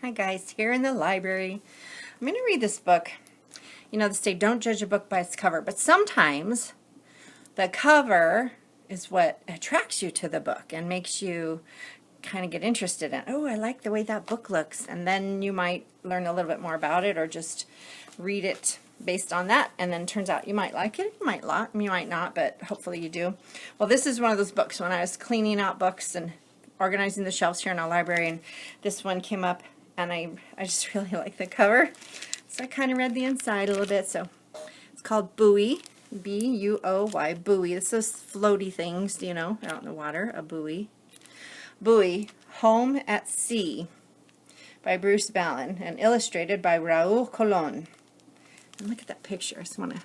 Hi guys, here in the library. I'm going to read this book. You know, they say don't judge a book by its cover, but sometimes the cover is what attracts you to the book and makes you kind of get interested in, oh, I like the way that book looks, and then you might learn a little bit more about it or just read it based on that, and then turns out you might like it, you might not, but hopefully you do. Well, this is one of those books when I was cleaning out books and organizing the shelves here in our library, and this one came up, and I just really like the cover, so I kind of read the inside a little bit. So it's called Buoy, B-U-O-Y, Buoy. It's those floaty things, you know, out in the water, a buoy. Buoy, Home at Sea, by Bruce Ballin, and illustrated by Raul Colon. And look at that picture. I just want to,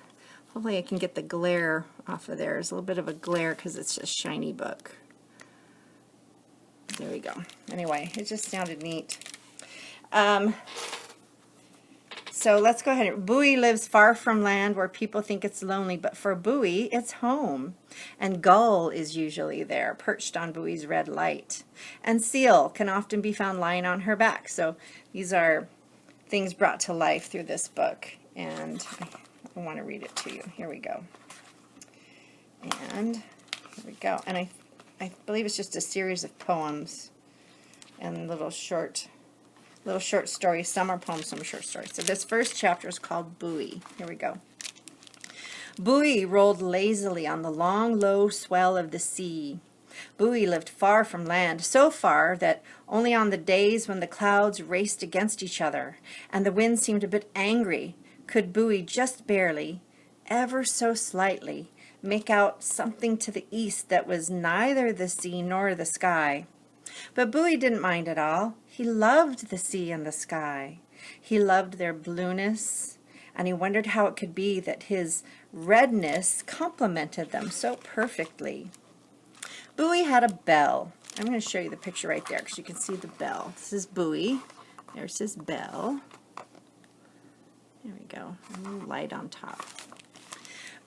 hopefully I can get the glare off of there. There's a little bit of a glare because it's a shiny book. There we go. Anyway, it just sounded neat. So let's go ahead. Buoy lives far from land where people think it's lonely, but for Buoy, it's home. And Gull is usually there, perched on Buoy's red light. And Seal can often be found lying on her back. So these are things brought to life through this book. And I want to read it to you. Here we go. And here we go. And I believe it's just a series of poems and little short stories. Some are poems, some are short stories. So this first chapter is called Buoy. Here we go. Buoy rolled lazily on the long, low swell of the sea. Buoy lived far from land, so far that only on the days when the clouds raced against each other and the wind seemed a bit angry could Buoy just barely, ever so slightly, make out something to the east that was neither the sea nor the sky. But Buoy didn't mind at all. He loved the sea and the sky. He loved their blueness, and he wondered how it could be that his redness complemented them so perfectly. Buoy had a bell. I'm going to show you the picture right there because you can see the bell. This is Buoy. There's his bell. There we go. A little light on top.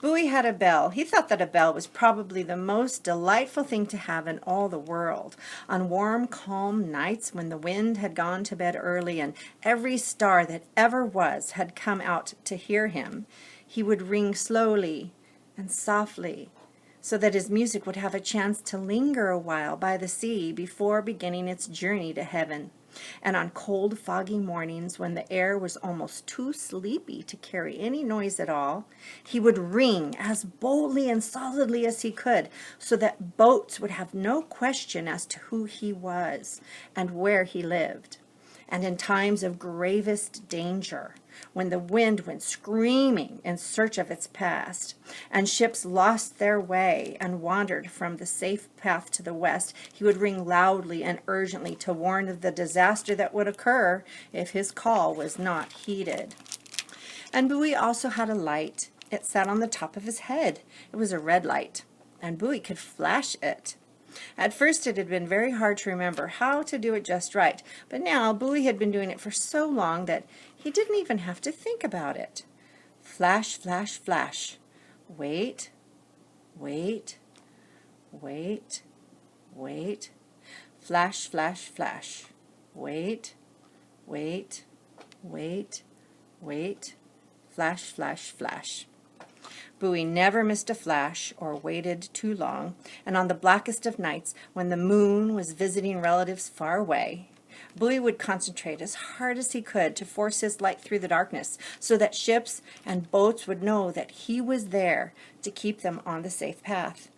Buoy had a bell. He thought that a bell was probably the most delightful thing to have in all the world. On warm, calm nights when the wind had gone to bed early and every star that ever was had come out to hear him, he would ring slowly and softly so that his music would have a chance to linger a while by the sea before beginning its journey to heaven. And on cold, foggy mornings, when the air was almost too sleepy to carry any noise at all, he would ring as boldly and solidly as he could, so that boats would have no question as to who he was and where he lived. And in times of gravest danger, when the wind went screaming in search of its past, and ships lost their way and wandered from the safe path to the west, he would ring loudly and urgently to warn of the disaster that would occur if his call was not heeded. And Buoy also had a light. It sat on the top of his head. It was a red light, and Buoy could flash it. At first it had been very hard to remember how to do it just right, but now Buoy had been doing it for so long that he didn't even have to think about it. Flash, flash, flash. Wait, wait, wait, wait. Flash, flash, flash. Wait, wait, wait, wait. Flash, flash, flash. Buoy never missed a flash or waited too long, and on the blackest of nights, when the moon was visiting relatives far away, Buoy would concentrate as hard as he could to force his light through the darkness so that ships and boats would know that he was there to keep them on the safe path.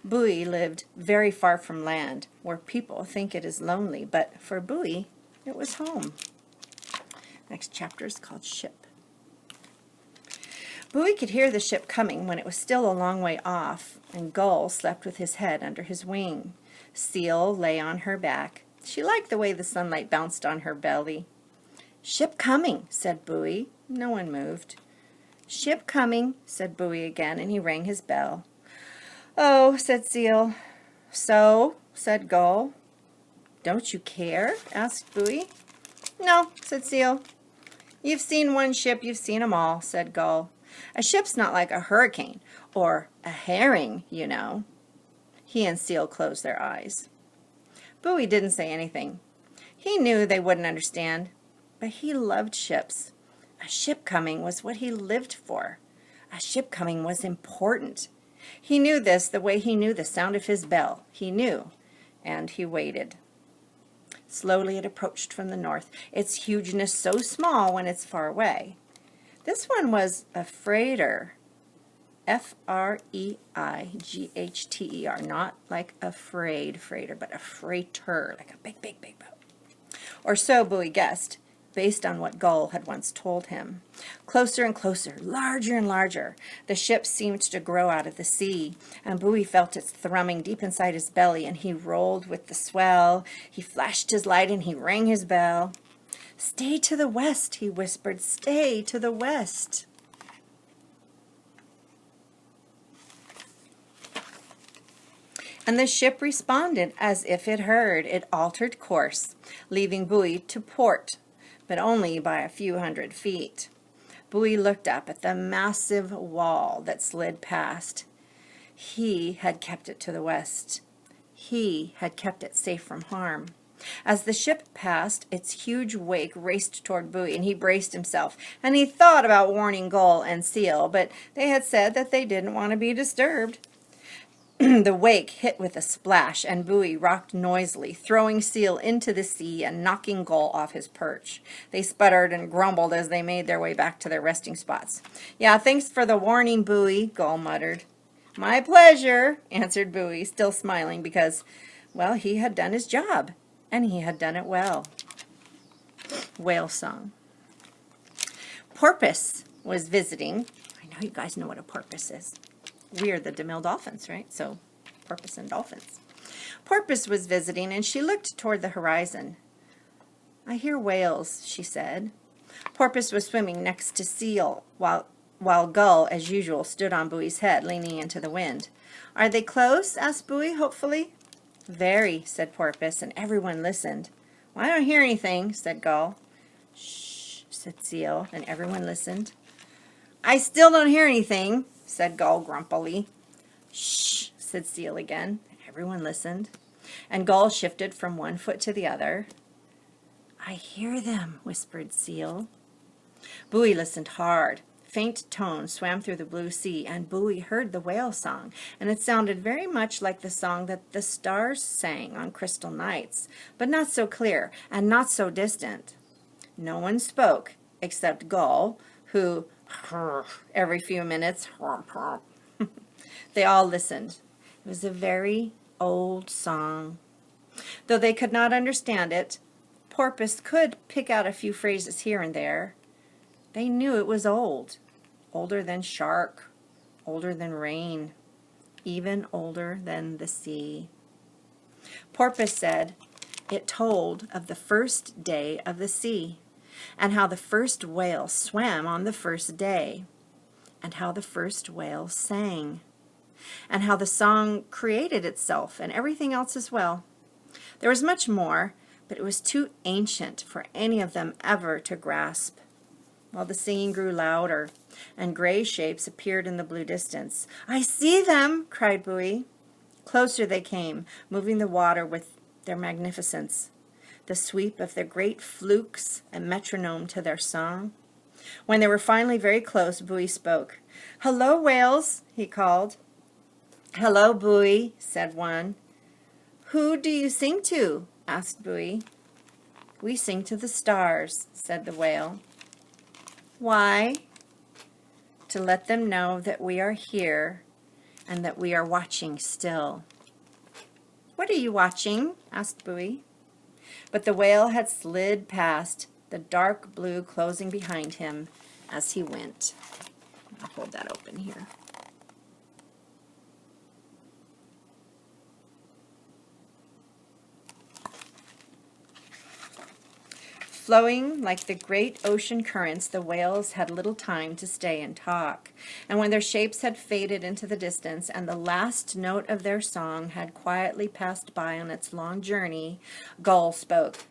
Buoy lived very far from land, where people think it is lonely, but for Buoy, it was home. Next chapter is called Ship. Buoy could hear the ship coming when it was still a long way off, and Gull slept with his head under his wing. Seal lay on her back. She liked the way the sunlight bounced on her belly. "Ship coming," said Buoy. No one moved. "Ship coming," said Buoy again, and he rang his bell. "Oh," said Seal. "So," said Gull. "Don't you care?" asked Buoy. "No," said Seal. "You've seen one ship, you've seen 'em all," said Gull. "A ship's not like a hurricane or a herring, you know." He and Seal closed their eyes. Buoy didn't say anything. He knew they wouldn't understand, but he loved ships. A ship coming was what he lived for. A ship coming was important. He knew this the way he knew the sound of his bell. He knew, and he waited. Slowly it approached from the north, its hugeness so small when it's far away. This one was a freighter, F-R-E-I-G-H-T-E-R, not like afraid freighter, but a freighter, like a big, big, big boat. Or so Buoy guessed, based on what Gull had once told him. Closer and closer, larger and larger, the ship seemed to grow out of the sea, and Buoy felt its thrumming deep inside his belly, and he rolled with the swell. He flashed his light and he rang his bell. "Stay to the west," he whispered, "stay to the west." And the ship responded as if it heard. It altered course, leaving Buoy to port, but only by a few hundred feet. Buoy looked up at the massive wall that slid past. He had kept it to the west. He had kept it safe from harm. As the ship passed, its huge wake raced toward Buoy, and he braced himself, and he thought about warning Gull and Seal, but they had said that they didn't want to be disturbed. The wake hit with a splash, and Buoy rocked noisily, throwing Seal into the sea and knocking Gull off his perch. They sputtered and grumbled as they made their way back to their resting spots. "Yeah, thanks for the warning, Buoy," Gull muttered. "My pleasure," answered Buoy, still smiling because, well, he had done his job, and he had done it well. Whale Song. Porpoise was visiting. I know you guys know what a porpoise is. We are the DeMille Dolphins, right? So, porpoise and dolphins. Porpoise was visiting, and she looked toward the horizon. "I hear whales," she said. Porpoise was swimming next to Seal, while Gull, as usual, stood on Buoy's head, leaning into the wind. "Are they close?" asked Buoy, hopefully. "Very," said Porpoise, and everyone listened. "Well, I don't hear anything," said Gull. "Shh," said Seal, and everyone listened. "I still don't hear anything," said Gull grumpily. "Shh," said Seal again. Everyone listened, and Gull shifted from one foot to the other. "I hear them," whispered Seal. Buoy listened hard. Faint tones swam through the blue sea, and Buoy heard the whale song, and it sounded very much like the song that the stars sang on crystal nights, but not so clear and not so distant. No one spoke except Gull, who every few minutes. They all listened. It was a very old song. Though they could not understand it, Porpoise could pick out a few phrases here and there. They knew it was old. Older than shark, older than rain, even older than the sea. Porpoise said it told of the first day of the sea, and how the first whale swam on the first day, and how the first whale sang, and how the song created itself and everything else as well. There was much more, but it was too ancient for any of them ever to grasp. While the singing grew louder, and gray shapes appeared in the blue distance. "I see them!" cried Buoy. Closer they came, moving the water with their magnificence, the sweep of their great flukes a metronome to their song. When they were finally very close, Buoy spoke. "Hello, whales," he called. "Hello, Buoy," said one. "Who do you sing to?" asked Buoy. "We sing to the stars," said the whale. "Why?" "To let them know that we are here and that we are watching still." "What are you watching?" asked Buoy. But the whale had slid past, the dark blue closing behind him as he went. I'll hold that open here. Flowing like the great ocean currents, the whales had little time to stay and talk. And when their shapes had faded into the distance, and the last note of their song had quietly passed by on its long journey, Gull spoke.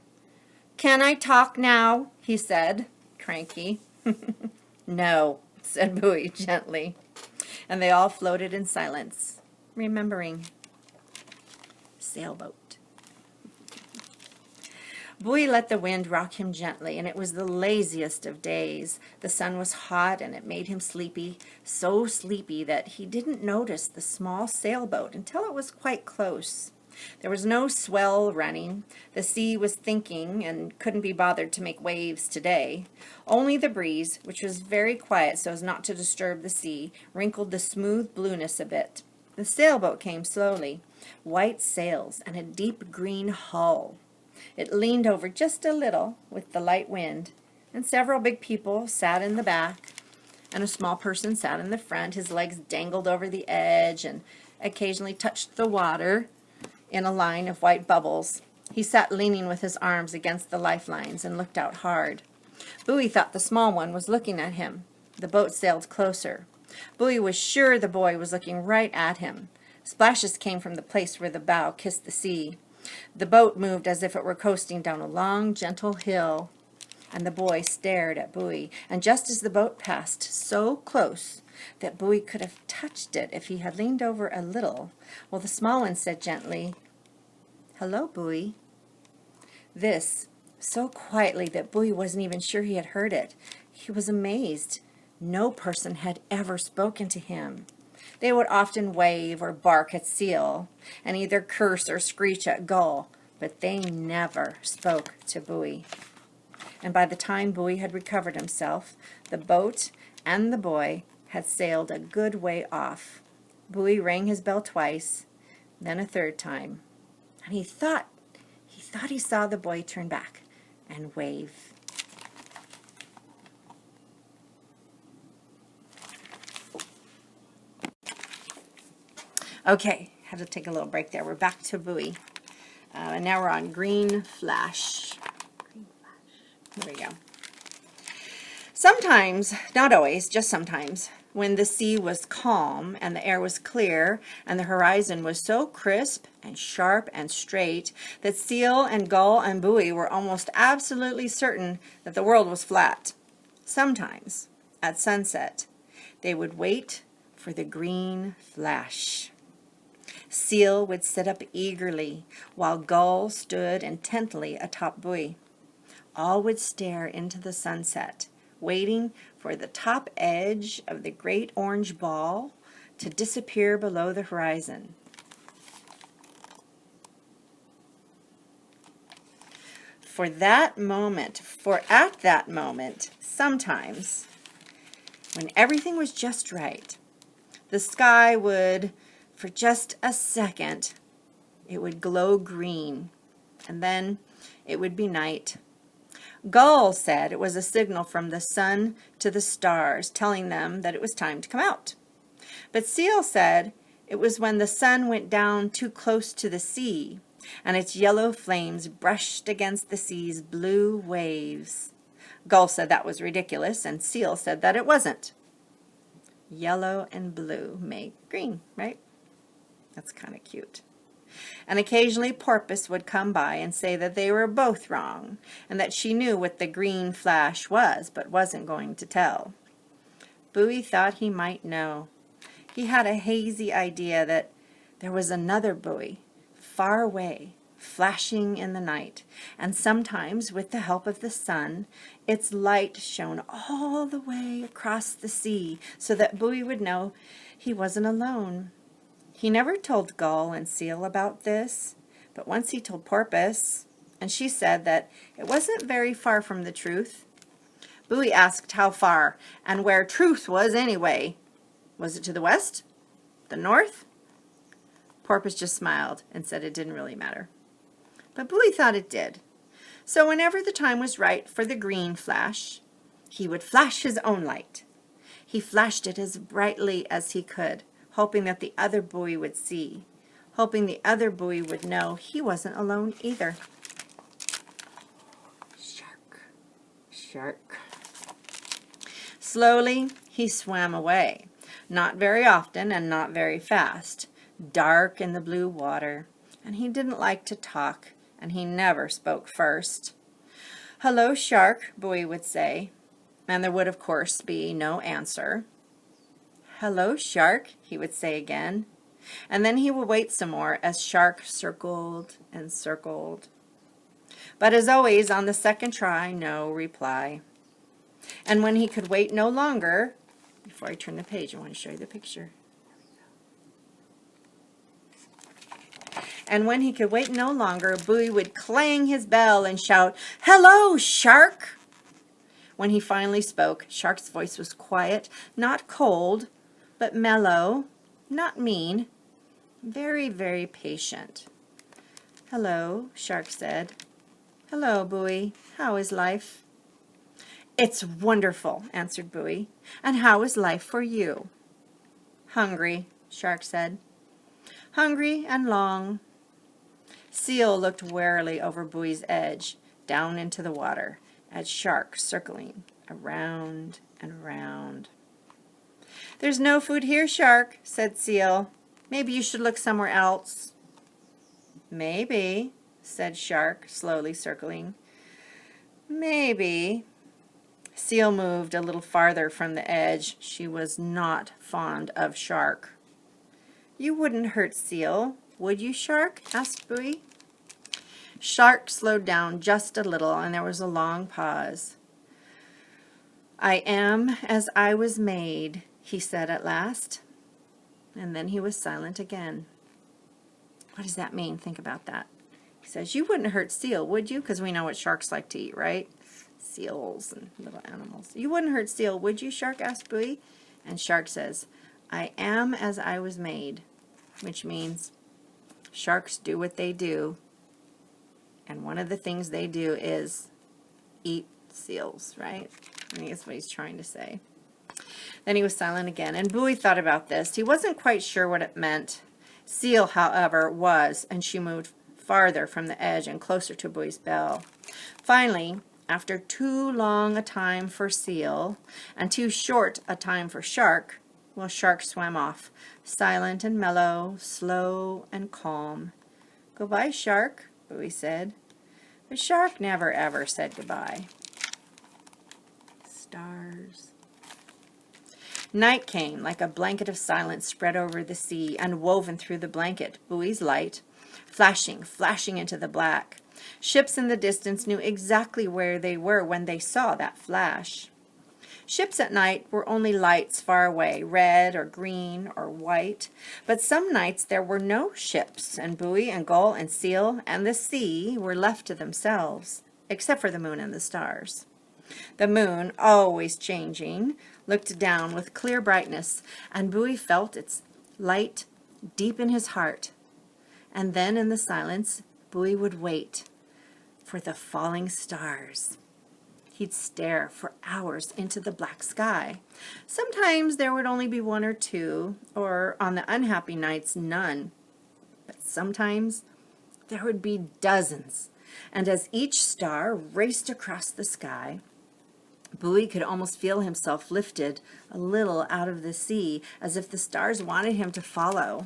"Can I talk now?" he said, cranky. "No," said Buoy gently. And they all floated in silence, remembering sailboat. Buoy let the wind rock him gently, and it was the laziest of days. The sun was hot, and it made him sleepy, so sleepy that he didn't notice the small sailboat until it was quite close. There was no swell running. The sea was thinking and couldn't be bothered to make waves today. Only the breeze, which was very quiet so as not to disturb the sea, wrinkled the smooth blueness a bit. The sailboat came slowly, white sails and a deep green hull. It leaned over just a little with the light wind, and several big people sat in the back, and a small person sat in the front. His legs dangled over the edge and occasionally touched the water in a line of white bubbles. He sat leaning with his arms against the lifelines and looked out hard. Buoy thought the small one was looking at him. The boat sailed closer. Buoy was sure the boy was looking right at him. Splashes came from the place where the bow kissed the sea. The boat moved as if it were coasting down a long, gentle hill, and the boy stared at Buoy. And just as the boat passed so close that Buoy could have touched it if he had leaned over a little, well, the small one said gently, "Hello, Buoy." This, so quietly that Buoy wasn't even sure he had heard it. He was amazed. No person had ever spoken to him. They would often wave or bark at seal, and either curse or screech at gull, but they never spoke to Buoy. And by the time Buoy had recovered himself, the boat and the boy had sailed a good way off. Buoy rang his bell twice, then a third time, and he thought he saw the boy turn back and wave. Okay, had to take a little break there. We're back to Buoy. And now we're on Green Flash. Here we go. Sometimes, not always, just sometimes, when the sea was calm and the air was clear and the horizon was so crisp and sharp and straight that seal and gull and Buoy were almost absolutely certain that the world was flat. Sometimes, at sunset, they would wait for the green flash. Seal would sit up eagerly, while gull stood intently atop Buoy. All would stare into the sunset, waiting for the top edge of the great orange ball to disappear below the horizon. At that moment, sometimes, when everything was just right, the sky would, for just a second, it would glow green, and then it would be night. Gull said it was a signal from the sun to the stars, telling them that it was time to come out. But Seal said it was when the sun went down too close to the sea, and its yellow flames brushed against the sea's blue waves. Gull said that was ridiculous, and Seal said that it wasn't. Yellow and blue make green, right? That's kind of cute. And occasionally Porpoise would come by and say that they were both wrong, and that she knew what the green flash was, but wasn't going to tell. Buoy thought he might know. He had a hazy idea that there was another buoy, far away, flashing in the night, and sometimes, with the help of the sun, its light shone all the way across the sea, so that Buoy would know he wasn't alone. He never told Gull and Seal about this, but once he told Porpoise, and she said that it wasn't very far from the truth. Buoy asked how far, and where truth was anyway. Was it to the west? The north? Porpoise just smiled and said it didn't really matter. But Buoy thought it did. So whenever the time was right for the green flash, he would flash his own light. He flashed it as brightly as he could, hoping that the other buoy would see, hoping the other buoy would know he wasn't alone either. Shark, shark. Slowly, he swam away, not very often and not very fast, dark in the blue water, and he didn't like to talk, and he never spoke first. "Hello, shark," Buoy would say, and there would, of course, be no answer. "Hello, shark," he would say again, and then he would wait some more as shark circled and circled. But as always, on the second try, no reply. And when he could wait no longer, before I turn the page, I want to show you the picture. And when he could wait no longer, Buoy would clang his bell and shout, "Hello, Shark!" When he finally spoke, Shark's voice was quiet, not cold, but mellow, not mean, very, very patient. "Hello," Shark said. "Hello, Buoy. How is life?" "It's wonderful," answered Buoy. "And how is life for you?" "Hungry," Shark said. "Hungry and long." Seal looked warily over Buoy's edge, down into the water, at Shark circling around and around. "There's no food here, Shark," said Seal. "Maybe you should look somewhere else." "Maybe," said Shark, slowly circling. "Maybe." Seal moved a little farther from the edge. She was not fond of Shark. "You wouldn't hurt Seal, would you, Shark?" asked Buoy. Shark slowed down just a little, and there was a long pause. "I am as I was made," he said at last. And then he was silent again. What does that mean? Think about that. He says, "You wouldn't hurt Seal, would you?" Because we know what sharks like to eat, right? Seals and little animals. "You wouldn't hurt Seal, would you, Shark?" asked Buoy. And Shark says, "I am as I was made," which means sharks do what they do. And one of the things they do is eat seals, right? I think that's what he's trying to say. Then he was silent again, and Buoy thought about this. He wasn't quite sure what it meant. Seal, however, was, and she moved farther from the edge and closer to Buoy's bell. Finally, after too long a time for Seal and too short a time for Shark, well, Shark swam off, silent and mellow, slow and calm. "Goodbye, Shark," Buoy said. But Shark never ever said goodbye. Stars. Night came like a blanket of silence spread over the sea, and woven through the blanket, Buoy's light, flashing into the black. Ships in the distance knew exactly where they were when they saw that flash. Ships at night were only lights far away, red or green or white. But some nights there were no ships, and Buoy and Gull and Seal and the sea were left to themselves, except for the moon and the stars. The moon, always changing, looked down with clear brightness, and Buoy felt its light deep in his heart. And then in the silence, Buoy would wait for the falling stars. He'd stare for hours into the black sky. Sometimes there would only be one or two, or on the unhappy nights, none. But sometimes there would be dozens, and as each star raced across the sky, Buoy could almost feel himself lifted a little out of the sea, as if the stars wanted him to follow.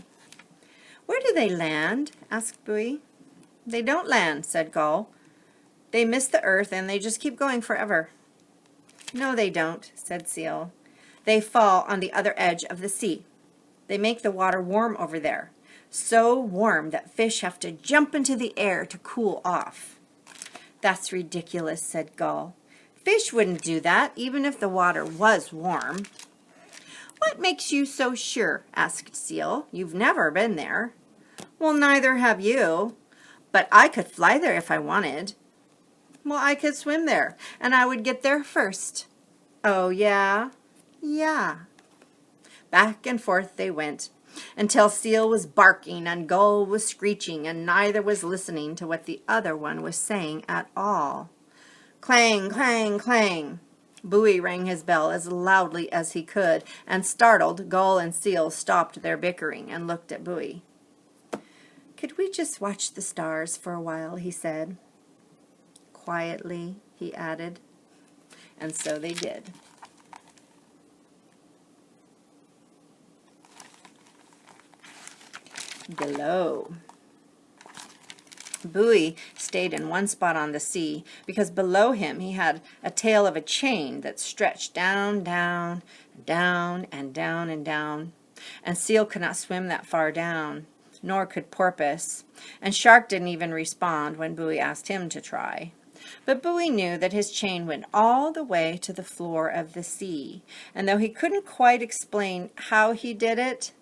"Where do they land?" asked Buoy. "They don't land," said Gull. "They miss the earth and they just keep going forever." "No, they don't," said Seal. "They fall on the other edge of the sea. They make the water warm over there, so warm that fish have to jump into the air to cool off." "That's ridiculous," said Gull. "Fish wouldn't do that, even if the water was warm." "What makes you so sure?" asked Seal. "You've never been there." "Well, neither have you. But I could fly there if I wanted." "Well, I could swim there, and I would get there first." "Oh, yeah?" "Yeah." Back and forth they went, until Seal was barking and Gull was screeching, and neither was listening to what the other one was saying at all. Clang, clang, clang. Buoy rang his bell as loudly as he could, and startled, Gull and Seal stopped their bickering and looked at Buoy. "Could we just watch the stars for a while?" he said. Quietly, he added. And so they did. Below. Buoy stayed in one spot on the sea because below him he had a tail of a chain that stretched down, down, down, and down, and down. And Seal could not swim that far down. nor could Porpoise, and Shark didn't even respond when Buoy asked him to try. But Buoy knew that his chain went all the way to the floor of the sea, and though he couldn't quite explain how he did it,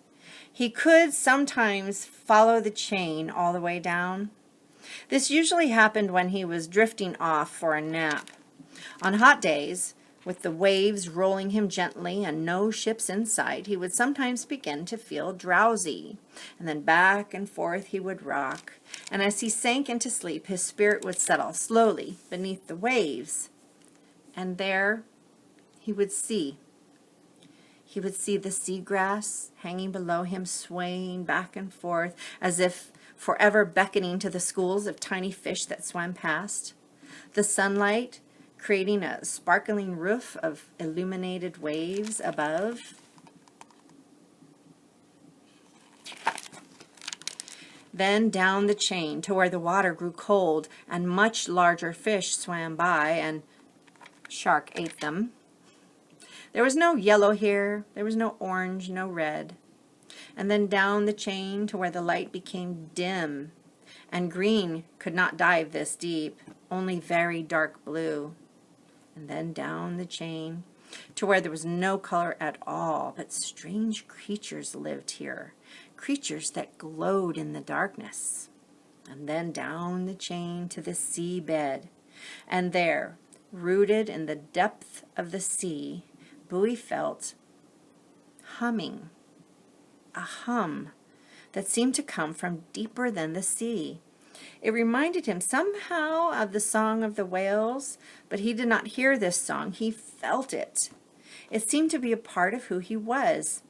he could sometimes follow the chain all the way down. This usually happened when he was drifting off for a nap. On hot days, with the waves rolling him gently and no ships in sight, he would sometimes begin to feel drowsy, and then back and forth he would rock, and as he sank into sleep, his spirit would settle slowly beneath the waves, and there he would see. He would see the seagrass hanging below him, swaying back and forth, as if forever beckoning to the schools of tiny fish that swam past. The sunlight creating a sparkling roof of illuminated waves above. Then down the chain to where the water grew cold and much larger fish swam by and Shark ate them. There was no yellow here, there was no orange, no red. And then down the chain to where the light became dim, and green could not dive this deep, only very dark blue. And then down the chain to where there was no color at all, but strange creatures lived here, creatures that glowed in the darkness. And then down the chain to the seabed, and there, rooted in the depth of the sea, Buoy felt humming, a hum that seemed to come from deeper than the sea. It reminded him somehow of the song of the whales, but he did not hear this song. He felt it. It seemed to be a part of who he was.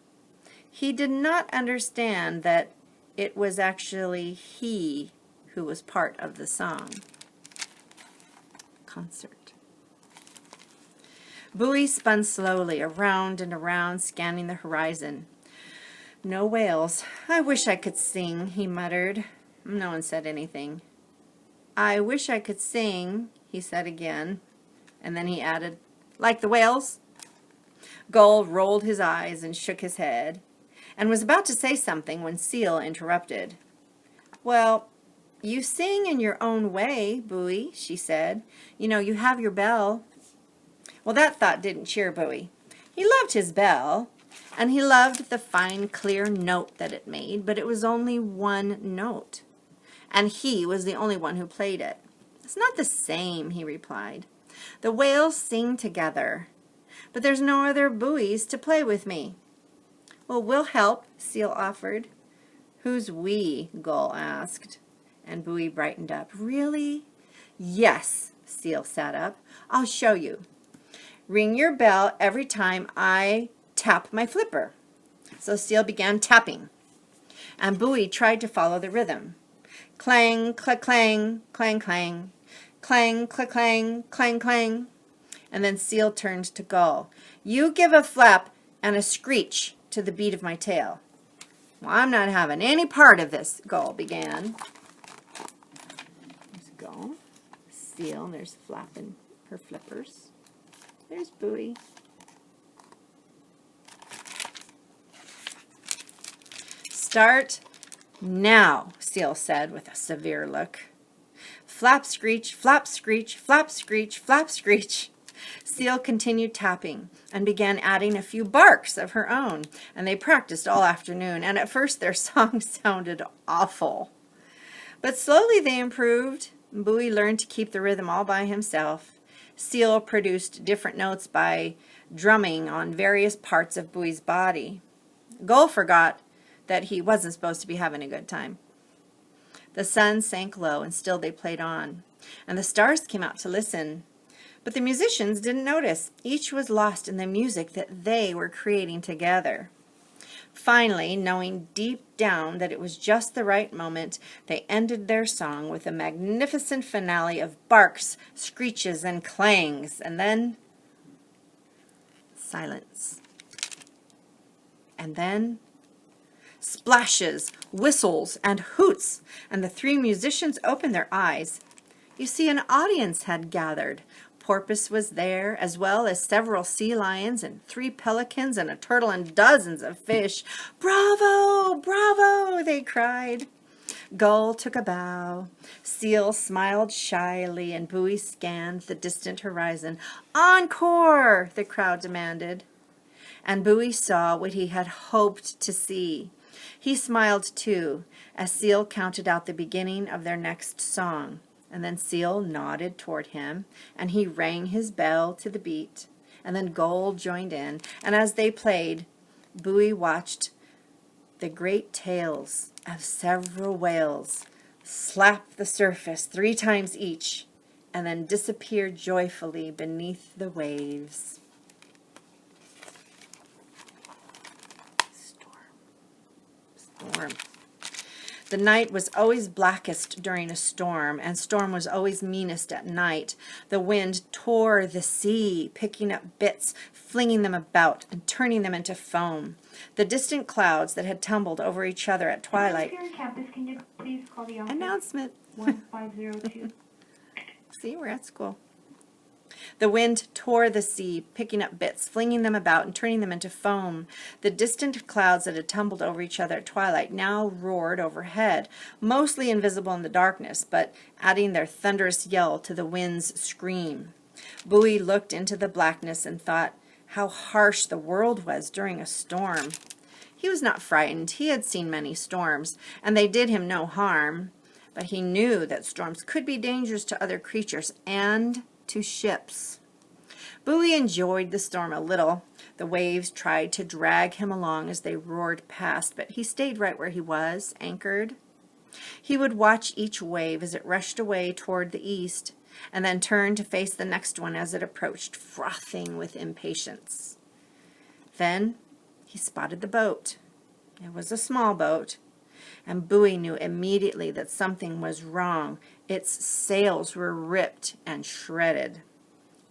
He did not understand that it was actually he who was part of the song. Concert. Buoy spun slowly around and around, scanning the horizon. No whales. I wish I could sing, he muttered. No one said anything. I wish I could sing, he said again, and then he added, like the whales? Gull rolled his eyes and shook his head, and was about to say something when Seal interrupted. Well, you sing in your own way, Buoy, she said. You know, you have your bell. Well, that thought didn't cheer Buoy. He loved his bell, and he loved the fine, clear note that it made, but it was only one note, and he was the only one who played it. It's not the same, he replied. The whales sing together, but there's no other buoys to play with me. Well, we'll help, Seal offered. Who's we? Gull asked, and Buoy brightened up. Really? Yes, Seal sat up. I'll show you. Ring your bell every time I tap my flipper. So Seal began tapping, and Buoy tried to follow the rhythm. Clang, click, clang, clang, clang, clang, click, clang, clang, clang. And then Seal turned to Gull. You give a flap and a screech to the beat of my tail. Well, I'm not having any part of this, Gull began. There's Gull, Seal, and there's flapping her flippers. There's Buoy. Start now, Seal said with a severe look. Flap, screech, flap, screech, flap, screech, flap, screech. Seal continued tapping and began adding a few barks of her own, and they practiced all afternoon, and at first their song sounded awful. But slowly they improved. Buoy learned to keep the rhythm all by himself. Seal produced different notes by drumming on various parts of Buoy's body. Gull forgot that he wasn't supposed to be having a good time. The sun sank low, and still they played on, and the stars came out to listen. But the musicians didn't notice. Each was lost in the music that they were creating together. Finally, knowing deep down that it was just the right moment, they ended their song with a magnificent finale of barks, screeches, and clangs, and then silence. And then splashes, whistles, and hoots, and the three musicians opened their eyes. You see, an audience had gathered. porpoise was there, as well as several sea lions and 3 pelicans and a turtle and dozens of fish. "Bravo! Bravo!" they cried. Gull took a bow. Seal smiled shyly, and Buoy scanned the distant horizon. "Encore!" the crowd demanded. And Buoy saw what he had hoped to see. He smiled too, as Seal counted out the beginning of their next song. And then Seal nodded toward him, and he rang his bell to the beat. And then Gull joined in, and as they played, Buoy watched the great tails of several whales slap the surface 3 times each, and then disappear joyfully beneath the waves. Storm. The night was always blackest during a storm, and storm was always meanest at night. The wind tore the sea, picking up bits, flinging them about, and turning them into foam. The distant clouds that had tumbled over each other at twilight. Campus, can you please call the office? Announcement. 1502. See, we're at school. The wind tore the sea, picking up bits, flinging them about, and turning them into foam. The distant clouds that had tumbled over each other at twilight now roared overhead, mostly invisible in the darkness, but adding their thunderous yell to the wind's scream. Buoy looked into the blackness and thought how harsh the world was during a storm. He was not frightened. He had seen many storms, and they did him no harm. But he knew that storms could be dangerous to other creatures and to ships. Buoy enjoyed the storm a little. The waves tried to drag him along as they roared past, but he stayed right where he was, anchored. He would watch each wave as it rushed away toward the east, and then turn to face the next one as it approached, frothing with impatience. Then he spotted the boat. It was a small boat, and Buoy knew immediately that something was wrong. Its sails were ripped and shredded.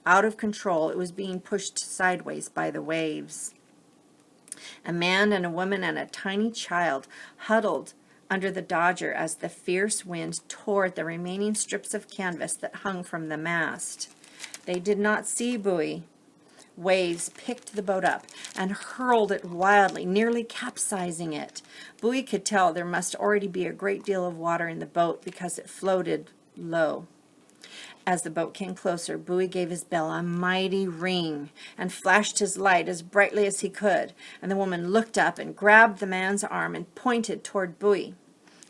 Out of control, it was being pushed sideways by the waves. A man and a woman and a tiny child huddled under the dodger as the fierce wind tore at the remaining strips of canvas that hung from the mast. They did not see Buoy. Waves picked the boat up and hurled it wildly, nearly capsizing it. Buoy could tell there must already be a great deal of water in the boat because it floated low. As the boat came closer, Buoy gave his bell a mighty ring and flashed his light as brightly as he could, and the woman looked up and grabbed the man's arm and pointed toward Buoy.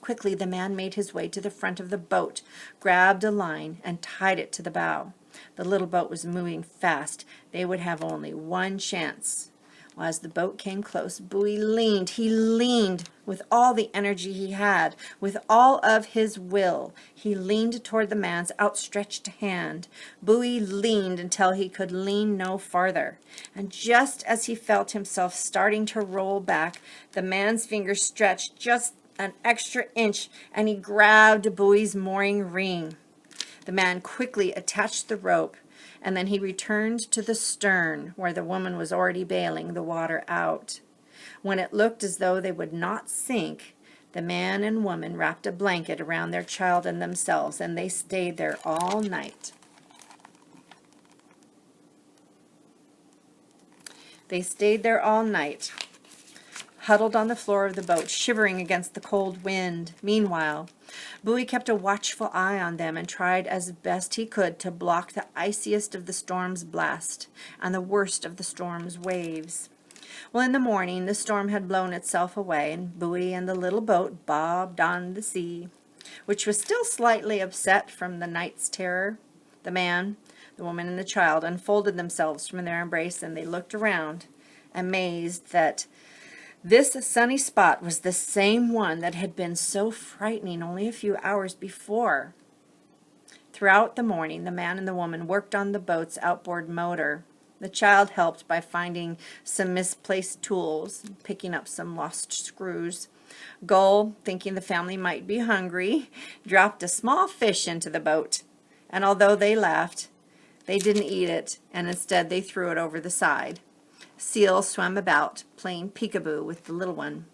Quickly, the man made his way to the front of the boat, grabbed a line, and tied it to the bow. The little boat was moving fast. They would have only one chance. Well, as the boat came close, Buoy leaned. He leaned with all the energy he had, with all of his will. He leaned toward the man's outstretched hand. Buoy leaned until he could lean no farther. And just as he felt himself starting to roll back, the man's fingers stretched just an extra inch, and he grabbed Buoy's mooring ring. The man quickly attached the rope, and then he returned to the stern, where the woman was already bailing the water out. When it looked as though they would not sink, the man and woman wrapped a blanket around their child and themselves, and they stayed there all night. They stayed there all night, huddled on the floor of the boat, shivering against the cold wind. Meanwhile, Buoy kept a watchful eye on them and tried as best he could to block the iciest of the storm's blast and the worst of the storm's waves. Well, in the morning, the storm had blown itself away, and Buoy and the little boat bobbed on the sea, which was still slightly upset from the night's terror. The man, the woman, and the child unfolded themselves from their embrace, and they looked around, amazed that this sunny spot was the same one that had been so frightening only a few hours before. Throughout the morning, the man and the woman worked on the boat's outboard motor. The child helped by finding some misplaced tools, picking up some lost screws. Gull, thinking the family might be hungry, dropped a small fish into the boat. And although they laughed, they didn't eat it, and instead they threw it over the side. Seal swam about, playing peekaboo with the little one.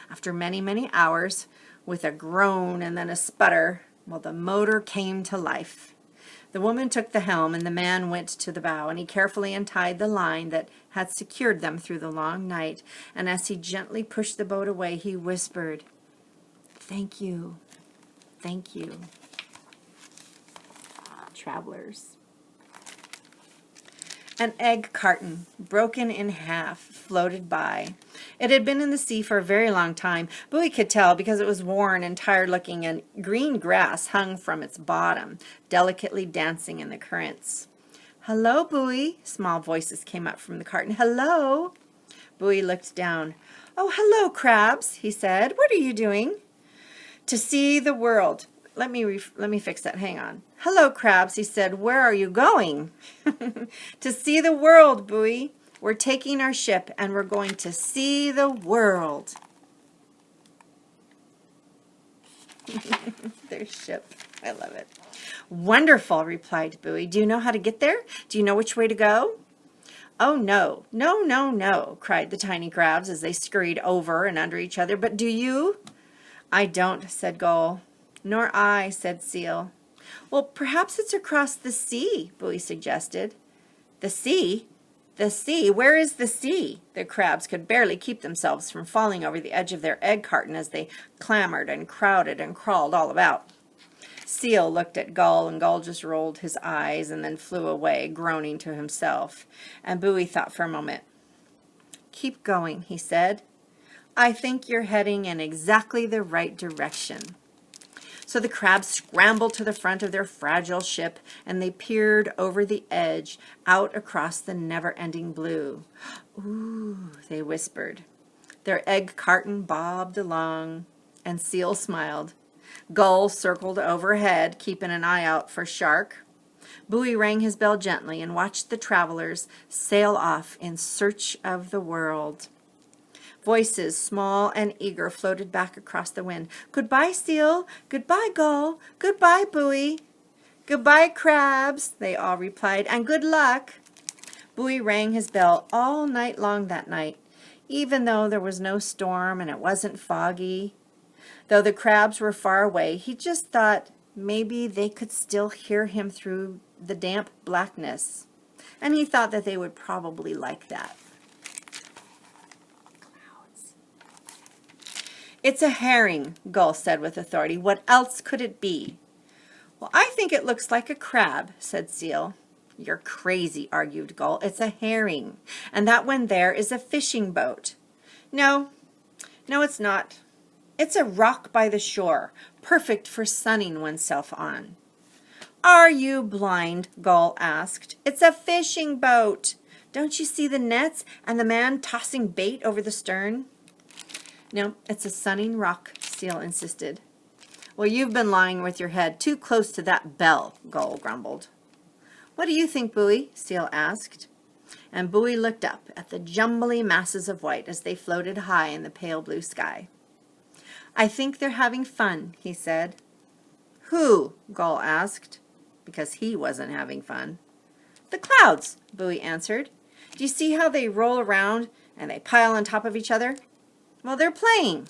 After many, many hours, with a groan and then a sputter, well, the motor came to life. The woman took the helm, and the man went to the bow, and he carefully untied the line that had secured them through the long night, and as he gently pushed the boat away, he whispered, "Thank you, thank you, travelers." An egg carton, broken in half, floated by. It had been in the sea for a very long time. Buoy could tell because it was worn and tired-looking, and green grass hung from its bottom, delicately dancing in the currents. "Hello, Buoy," small voices came up from the carton. "Hello." Buoy looked down. "Oh, hello, crabs," he said. "What are you doing?" "To see the world." Let me fix that. Hang on. "Hello, crabs," he said. "Where are you going?" "To see the world, Buoy. We're taking our ship and we're going to see the world." Their ship. I love it. "Wonderful," replied Buoy. "Do you know how to get there? Do you know which way to go?" "Oh, no, no, no, no," cried the tiny crabs as they scurried over and under each other. "But do you?" "I don't," said Gull. "Nor I," said Seal. "Well, perhaps it's across the sea," Buoy suggested. "The sea? The sea? Where is the sea?" The crabs could barely keep themselves from falling over the edge of their egg carton as they clamored and crowded and crawled all about. Seal looked at Gull, and Gull just rolled his eyes and then flew away, groaning to himself. And Buoy thought for a moment. "Keep going," he said. "I think you're heading in exactly the right direction." So the crabs scrambled to the front of their fragile ship, and they peered over the edge, out across the never-ending blue. "Ooh," they whispered. Their egg carton bobbed along, and Seal smiled. Gull circled overhead, keeping an eye out for shark. Buoy rang his bell gently and watched the travelers sail off in search of the world. Voices, small and eager, floated back across the wind. "Goodbye, Seal. Goodbye, Gull. Goodbye, Buoy." "Goodbye, crabs," they all replied, "and good luck." Buoy rang his bell all night long that night, even though there was no storm and it wasn't foggy. Though the crabs were far away, he just thought maybe they could still hear him through the damp blackness. And he thought that they would probably like that. "It's a herring," Gull said with authority. "What else could it be?" "Well, I think it looks like a crab," said Seal. "You're crazy," argued Gull. "It's a herring. And that one there is a fishing boat." No, it's not. It's a rock by the shore, perfect for sunning oneself on." "Are you blind?" Gull asked. "It's a fishing boat. Don't you see the nets and the man tossing bait over the stern?" "No, it's a sunning rock," Seal insisted. "Well, you've been lying with your head too close to that bell," Gull grumbled. "What do you think, Buoy?" Seal asked. And Buoy looked up at the jumbly masses of white as they floated high in the pale blue sky. "I think they're having fun," he said. "Who?" Gull asked, because he wasn't having fun. "The clouds," Buoy answered. "Do you see how they roll around and they pile on top of each other? Well, they're playing."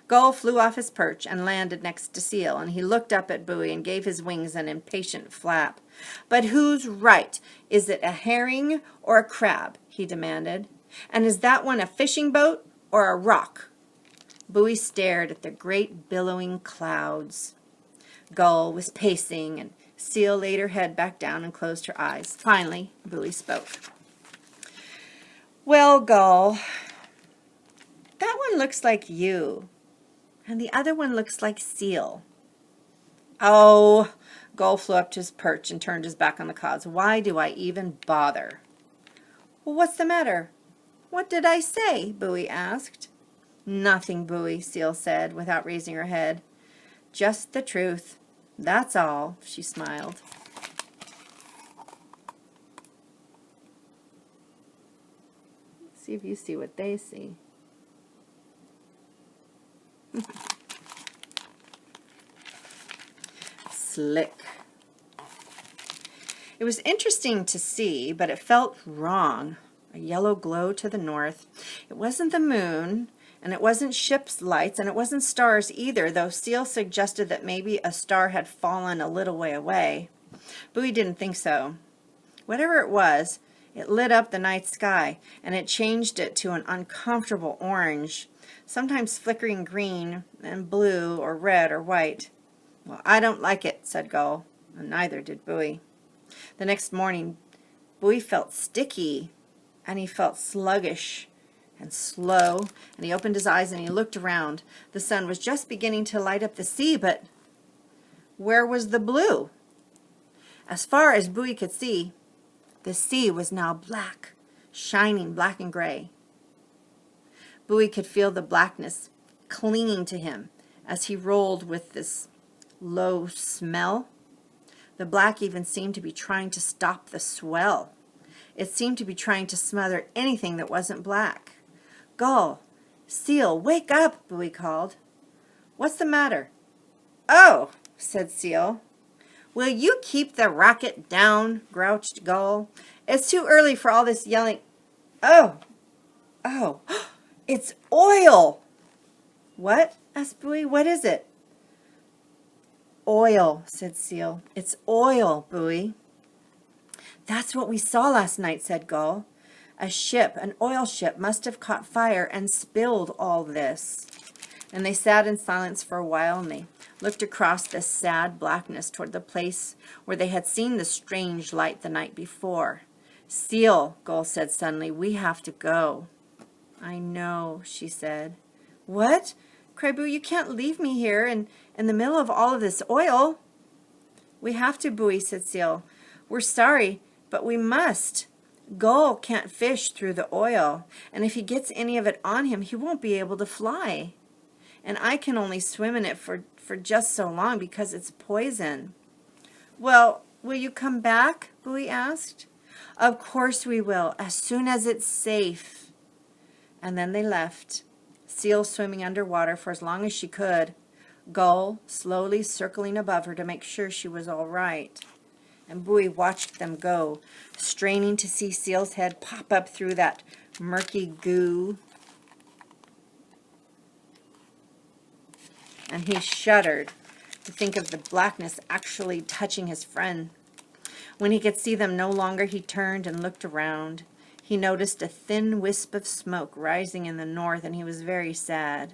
Gull flew off his perch and landed next to Seal, and he looked up at Buoy and gave his wings an impatient flap. "But who's right? Is it a herring or a crab?" he demanded. "And is that one a fishing boat or a rock?" Buoy stared at the great billowing clouds. Gull was pacing, and Seal laid her head back down and closed her eyes. Finally, Buoy spoke. "Well, Gull, that one looks like you, and the other one looks like Seal." "Oh," Gull flew up to his perch and turned his back on the clouds. "Why do I even bother?" "Well, what's the matter?" "What did I say?" Buoy asked. "Nothing, Buoy," Seal said, without raising her head. "Just the truth. That's all," she smiled. See if you see what they see. Slick. It was interesting to see, but it felt wrong. A yellow glow to the north. It wasn't the moon, and it wasn't ship's lights, and it wasn't stars either, though Seal suggested that maybe a star had fallen a little way away. Buoy didn't think so. Whatever it was, it lit up the night sky, and it changed it to an uncomfortable orange, sometimes flickering green and blue or red or white. "Well, I don't like it," said Gull, and neither did Buoy. The next morning, Buoy felt sticky, and he felt sluggish and slow, and he opened his eyes and he looked around. The sun was just beginning to light up the sea, but where was the blue? As far as Buoy could see, the sea was now black, shining black and gray. Buoy could feel the blackness clinging to him as he rolled with this low smell. The black even seemed to be trying to stop the swell. It seemed to be trying to smother anything that wasn't black. "Gull, Seal, wake up," Buoy called. "What's the matter?" "Oh," said Seal. "Will you keep the rocket down?" grouched Gull. "It's too early for all this yelling." Oh, it's oil." "What?" asked Buoy. "What is it?" "Oil," said Seal. "It's oil, Buoy." "That's what we saw last night," said Gull. "A ship, an oil ship, must have caught fire and spilled all this." And they sat in silence for a while, and they looked across the sad blackness toward the place where they had seen the strange light the night before. "Seal," Gull said suddenly, "we have to go." "I know," she said. "What?" cried Buoy. "You can't leave me here in the middle of all of this oil." "We have to, Buoy," said Seal. "We're sorry, but we must. Gull can't fish through the oil, and if he gets any of it on him, he won't be able to fly. And I can only swim in it for just so long because it's poison." "Well, will you come back?" Buoy asked. "Of course we will, as soon as it's safe." And then they left, Seal swimming underwater for as long as she could, Gull slowly circling above her to make sure she was all right. And Buoy watched them go, straining to see Seal's head pop up through that murky goo. And he shuddered to think of the blackness actually touching his friend. When he could see them no longer, he turned and looked around. He noticed a thin wisp of smoke rising in the north, and he was very sad.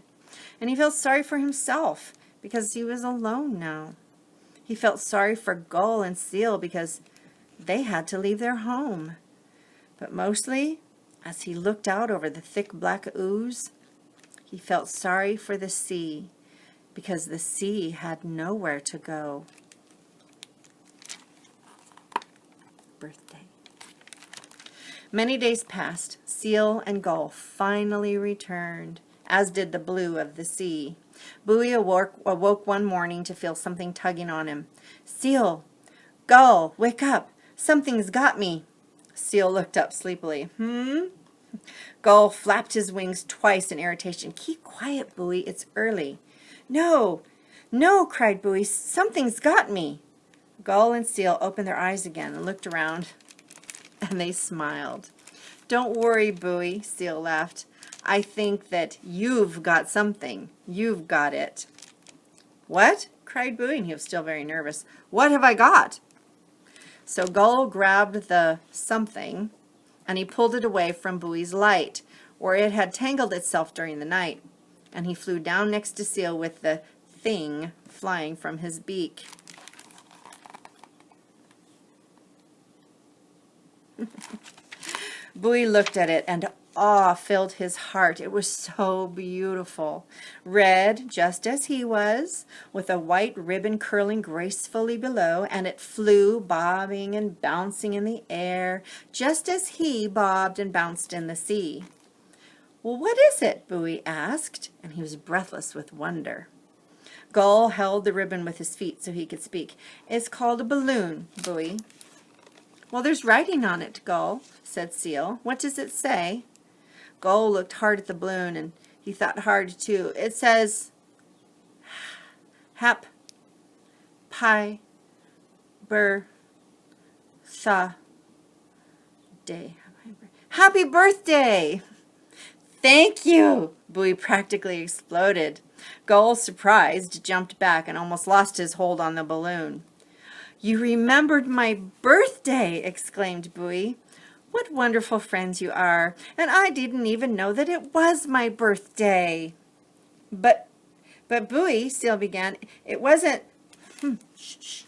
And he felt sorry for himself because he was alone now. He felt sorry for Gull and Seal because they had to leave their home. But mostly, as he looked out over the thick black ooze, he felt sorry for the sea, because the sea had nowhere to go. Birthday. Many days passed. Seal and Gull finally returned, as did the blue of the sea. Buoy awoke one morning to feel something tugging on him. "Seal, Gull, wake up. Something's got me." Seal looked up sleepily. Gull flapped his wings twice in irritation. "Keep quiet, Buoy. It's early." "No, no," cried Buoy. "Something's got me." Gull and Seal opened their eyes again and looked around, and they smiled. "Don't worry, Buoy," Seal laughed. "I think that you've got something. You've got it." "What?" cried Buoy, and he was still very nervous. "What have I got?" So Gull grabbed the something, and he pulled it away from Buoy's light, where it had tangled itself during the night, and he flew down next to Seal with the thing flying from his beak. Buoy looked at it, and awe filled his heart. It was so beautiful. Red, just as he was, with a white ribbon curling gracefully below, and it flew, bobbing and bouncing in the air, just as he bobbed and bounced in the sea. "Well, what is it?" Buoy asked, and he was breathless with wonder. Gull held the ribbon with his feet so he could speak. "It's called a balloon, Buoy." "Well, there's writing on it, Gull," said Seal. "What does it say?" Gull looked hard at the balloon, and he thought hard too. "It says, Hap, Pi, Ber, Tha, Day. Happy birthday!" "Thank you!" Buoy practically exploded. Gull, surprised, jumped back and almost lost his hold on the balloon. You remembered my birthday, exclaimed Buoy. What wonderful friends you are, and I didn't even know that it was my birthday. But Buoy, Seal began, it wasn't, shh,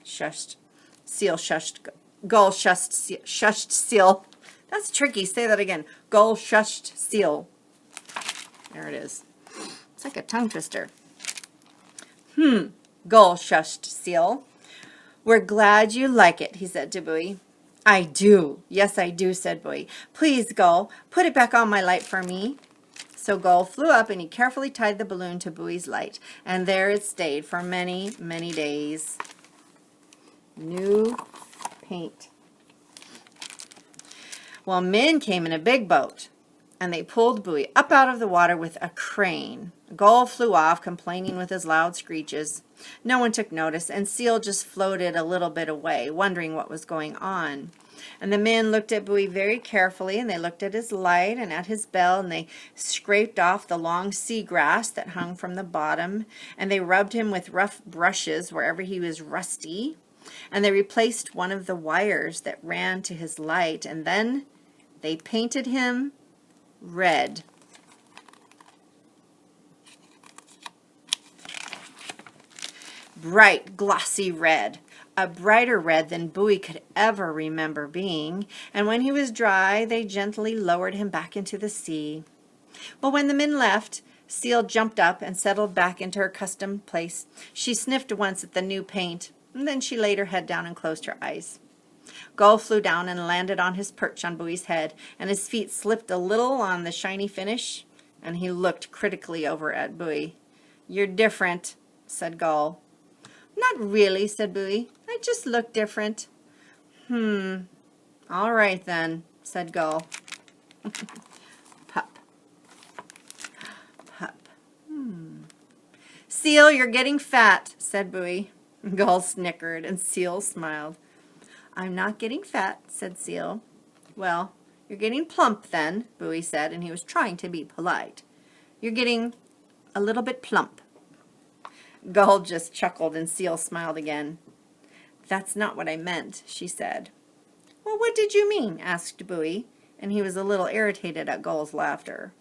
shushed. Seal shushed, Gull shushed Seal. That's tricky, say that again. Gull shushed Seal. There it is. It's like a tongue twister. Gull shushed Seal. We're glad you like it, he said to Buoy. I do. Yes, I do, said Buoy. Please, Gull, put it back on my light for me. So Gull flew up and he carefully tied the balloon to Buoy's light. And there it stayed for many, many days. New paint. Well, men came in a big boat, and they pulled Buoy up out of the water with a crane. Gull flew off, complaining with his loud screeches. No one took notice, and Seal just floated a little bit away, wondering what was going on. And the men looked at Buoy very carefully, and they looked at his light and at his bell, and they scraped off the long sea grass that hung from the bottom, and they rubbed him with rough brushes wherever he was rusty, and they replaced one of the wires that ran to his light, and then they painted him red. Bright, glossy red. A brighter red than Buoy could ever remember being, and when he was dry, they gently lowered him back into the sea. Well, when the men left, Seal jumped up and settled back into her accustomed place. She sniffed once at the new paint, and then she laid her head down and closed her eyes. Gull flew down and landed on his perch on Buoy's head, and his feet slipped a little on the shiny finish, and he looked critically over at Buoy. You're different, said Gull. Not really, said Buoy. I just look different. All right then, said Gull. Pup. Pup. Seal, you're getting fat, said Buoy. Gull snickered, and Seal smiled. I'm not getting fat, said Seal. Well, you're getting plump then, Buoy said, and he was trying to be polite. You're getting a little bit plump. Gull just chuckled, and Seal smiled again. That's not what I meant, she said. Well, what did you mean? Asked Buoy, and he was a little irritated at Gull's laughter.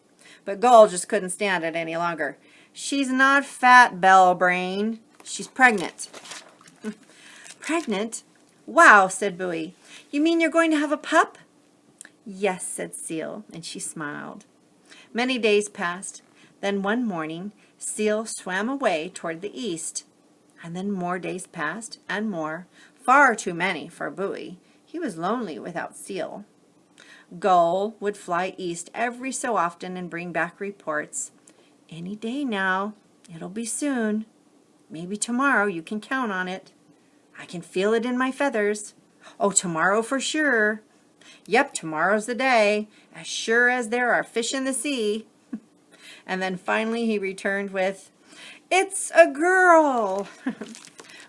But Gull just couldn't stand it any longer. She's not fat, Bell Brain. She's pregnant. Pregnant? Wow, said Buoy. You mean you're going to have a pup? Yes, said Seal, and she smiled. Many days passed. Then one morning, Seal swam away toward the east. And then more days passed, and more. Far too many for Buoy. He was lonely without Seal. Gull would fly east every so often and bring back reports. Any day now. It'll be soon. Maybe tomorrow, you can count on it. I can feel it in my feathers. Oh, tomorrow for sure. Yep, tomorrow's the day, as sure as there are fish in the sea. And then finally he returned with, It's a girl.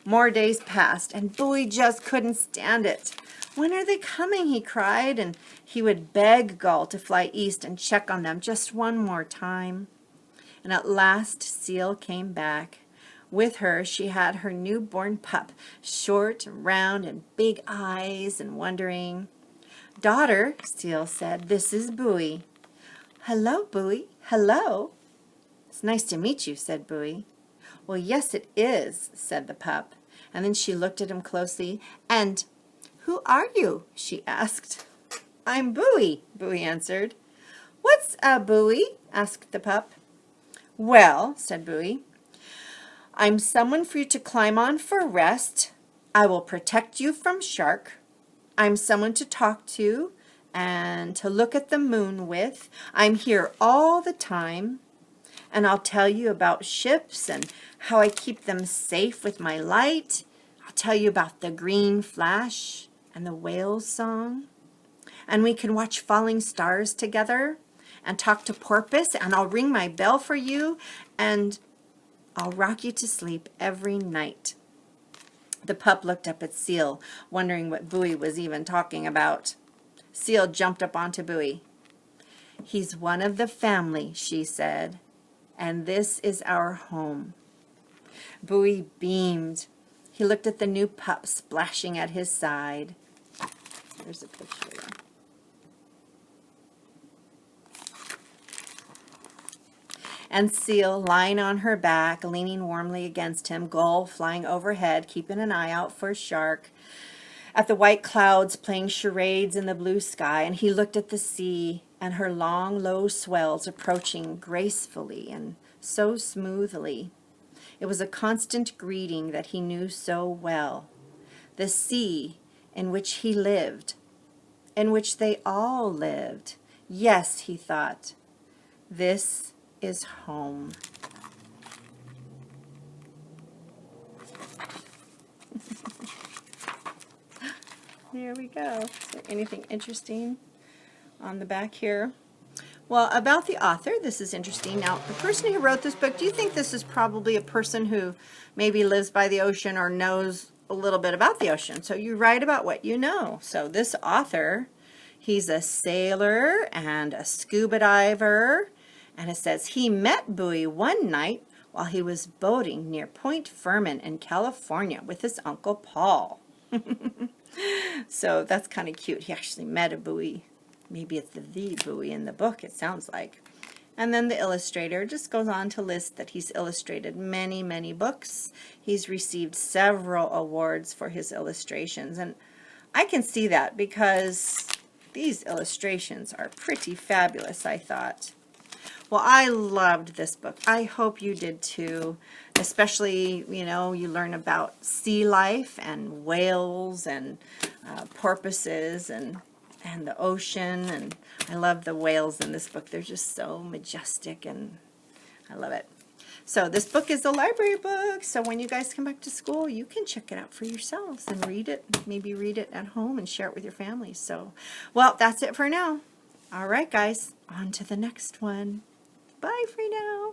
More days passed, and Buoy just couldn't stand it. When are they coming, he cried, and he would beg Gull to fly east and check on them just one more time. And at last Seal came back. With her, she had her newborn pup, short, round, and big eyes, and wondering. Daughter, Seal said, this is Buoy. Hello, Buoy. Hello. It's nice to meet you, said Buoy. Well, yes, it is, said the pup. And then she looked at him closely. And who are you? She asked. I'm Buoy, Buoy answered. What's a buoy? Asked the pup. Well, said Buoy, I'm someone for you to climb on for rest. I will protect you from shark. I'm someone to talk to and to look at the moon with. I'm here all the time. And I'll tell you about ships and how I keep them safe with my light. I'll tell you about the green flash and the whale's song. And we can watch falling stars together and talk to porpoise. And I'll ring my bell for you. And I'll rock you to sleep every night. The pup looked up at Seal, wondering what Buoy was even talking about. Seal jumped up onto Buoy. He's one of the family, she said, and this is our home. Buoy beamed. He looked at the new pup splashing at his side. There's a picture there. And Seal lying on her back, leaning warmly against him, Gull flying overhead, keeping an eye out for a shark, at the white clouds playing charades in the blue sky, and he looked at the sea and her long, low swells approaching gracefully and so smoothly. It was a constant greeting that he knew so well. The sea in which he lived, in which they all lived. Yes, he thought, this is home. There we go. Is there anything interesting on the back here? Well, about the author, this is interesting. Now, the person who wrote this book, do you think this is probably a person who maybe lives by the ocean or knows a little bit about the ocean? So you write about what you know. So this author, he's a sailor and a scuba diver, and it says he met Buoy one night while he was boating near Point Furman in California with his Uncle Paul. So that's kind of cute. He actually met a buoy. Maybe it's the buoy in the book, it sounds like. And then the illustrator just goes on to list that he's illustrated many, many books. He's received several awards for his illustrations. And I can see that because these illustrations are pretty fabulous, I thought. Well, I loved this book. I hope you did too. Especially, you know, you learn about sea life and whales and porpoises and the ocean. And I love the whales in this book. They're just so majestic and I love it. So this book is a library book. So when you guys come back to school, you can check it out for yourselves and read it. Maybe read it at home and share it with your family. So, well, that's it for now. All right, guys, on to the next one. Bye for now.